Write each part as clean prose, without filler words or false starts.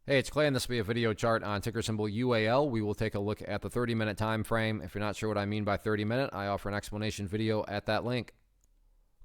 Hey, it's Clay, and this will be a video chart on ticker symbol UAL. We will take a look at the 30-minute time frame. If you're not sure what I mean by 30-minute, I offer an explanation video at that link.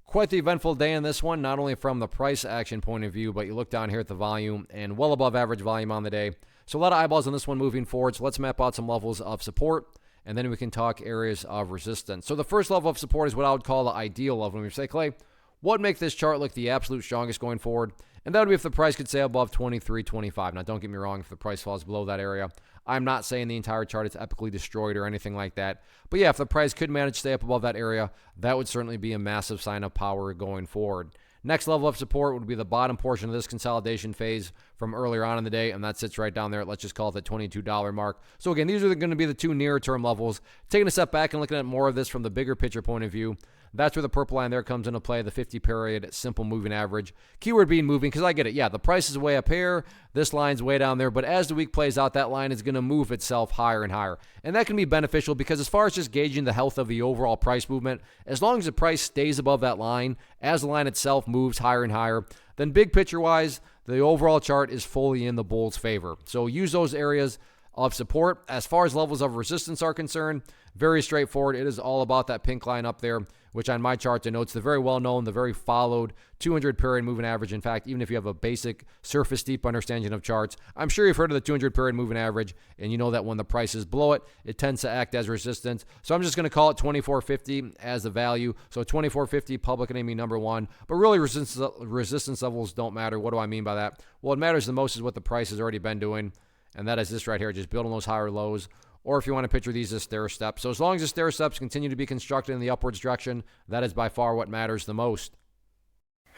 Quite the eventful day in this one, not only from the price action point of view, but you look down here at the volume and well above average volume on the day. So a lot of eyeballs on this one moving forward. So let's map out some levels of support, and then we can talk areas of resistance. So the first level of support is what I would call the ideal level. When we say, Clay, what would make this chart look the absolute strongest going forward? And that would be if the price could stay above 23.25. Now, don't get me wrong, if the price falls below that area, I'm not saying the entire chart is epically destroyed or anything like that. But yeah, if the price could manage to stay up above that area, that would certainly be a massive sign of power going forward. Next level of support would be the bottom portion of this consolidation phase from earlier on in the day, and that sits right down there. Let's just call it the $22 mark. So again, these are going to be the two nearer-term levels. Taking a step back and looking at more of this from the bigger picture point of view, that's where the purple line there comes into play, the 50-period simple moving average. Keyword being moving, because I get it. Yeah, the price is way up here. This line's way down there. But as the week plays out, that line is going to move itself higher and higher. And that can be beneficial because as far as just gauging the health of the overall price movement, as long as the price stays above that line, as the line itself moves higher and higher, then big picture-wise, the overall chart is fully in the bull's favor. So use those areas of support. As far as levels of resistance are concerned, very straightforward. It is all about that pink line up there, which on my chart denotes the very well-known, the very followed 200-period moving average. In fact, even if you have a basic surface-deep understanding of charts, I'm sure you've heard of the 200-period moving average, and you know that when the price is below it, it tends to act as resistance. So I'm just going to call it 2450 as the value. So 2450, public enemy number one. But really, resistance levels don't matter. What do I mean by that? Well, what matters the most is what the price has already been doing, and that is this right here, just building those higher lows. Or if you want to picture these as stair steps. So as long as the stair steps continue to be constructed in the upwards direction, that is by far what matters the most.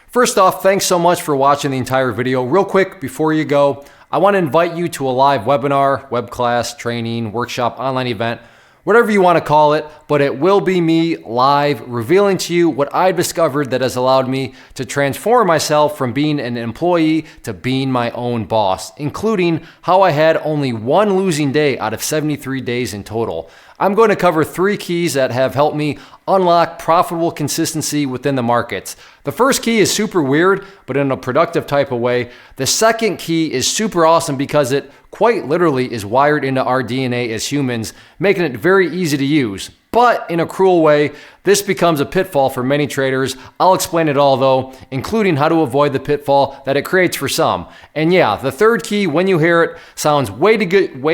First off, thanks so much for watching the entire video. Real quick, before you go, I want to invite you to a live webinar, web class, training, workshop, online event, whatever you want to call it, but it will be me live revealing to you what I've discovered that has allowed me to transform myself from being an employee to being my own boss, including how I had only one losing day out of 73 days in total. I'm going to cover 3 keys that have helped me unlock profitable consistency within the markets. The first key is super weird, but in a productive type of way. The second key is super awesome because it quite literally is wired into our DNA as humans, making it very easy to use. But in a cruel way, this becomes a pitfall for many traders. I'll explain it all though, including how to avoid the pitfall that it creates for some. And yeah, the third key, when you hear it, sounds way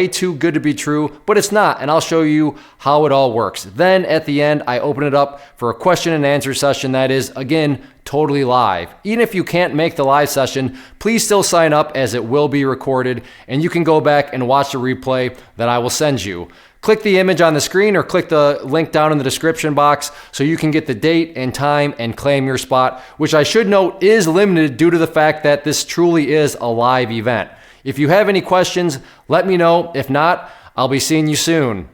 too good to be true, but it's not, and I'll show you how it all works. Then at the end, I open it up for a question and answer session that is, again, totally live. Even if you can't make the live session, please still sign up as it will be recorded, and you can go back and watch the replay that I will send you. Click the image on the screen or click the link down in the description box so you can get the date and time and claim your spot, which I should note is limited due to the fact that this truly is a live event. If you have any questions, let me know. If not, I'll be seeing you soon.